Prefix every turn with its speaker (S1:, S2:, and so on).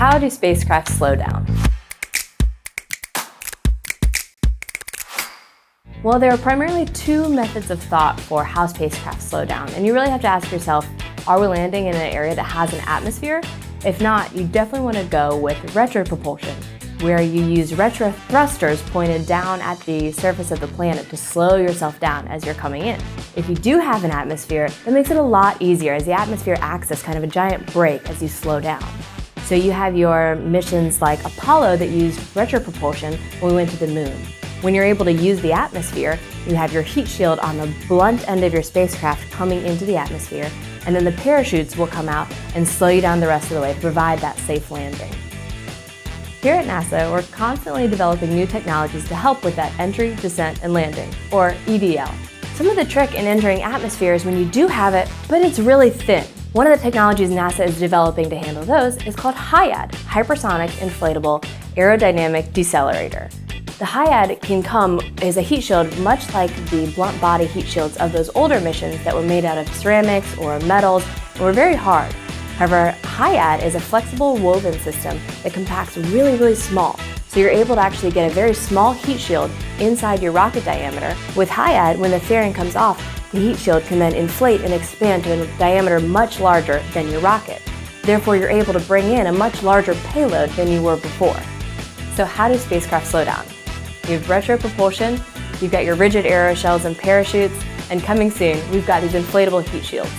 S1: how do spacecraft slow down? Well, there are primarily two methods of thought for how spacecraft slow down, and you really have to ask yourself, are we landing in an area that has an atmosphere? If not, you definitely want to go with retropropulsion, where you use retro thrusters pointed down at the surface of the planet to slow yourself down as you're coming in. If you do have an atmosphere, that makes it a lot easier, as the atmosphere acts as kind of a giant brake as you slow down. So you have your missions like Apollo that used retropropulsion when we went to the moon. When you're able to use the atmosphere, you have your heat shield on the blunt end of your spacecraft coming into the atmosphere, and then the parachutes will come out and slow you down the rest of the way to provide that safe landing. Here at NASA, we're constantly developing new technologies to help with that entry, descent, and landing, or EDL. Some of the trick in entering atmosphere is when you do have it, but it's really thin. One of the technologies NASA is developing to handle those is called HIAD, Hypersonic Inflatable Aerodynamic Decelerator. The HIAD can come as a heat shield much like the blunt body heat shields of those older missions that were made out of ceramics or metals and were very hard. However, HIAD is a flexible woven system that compacts really small, so you're able to actually get a very small heat shield inside your rocket diameter. With HIAD, when the fairing comes off, the heat shield can then inflate and expand to a diameter much larger than your rocket. Therefore, you're able to bring in a much larger payload than you were before. So how do spacecraft slow down? You have retropropulsion, you've got your rigid aeroshells and parachutes, and coming soon, we've got these inflatable heat shields.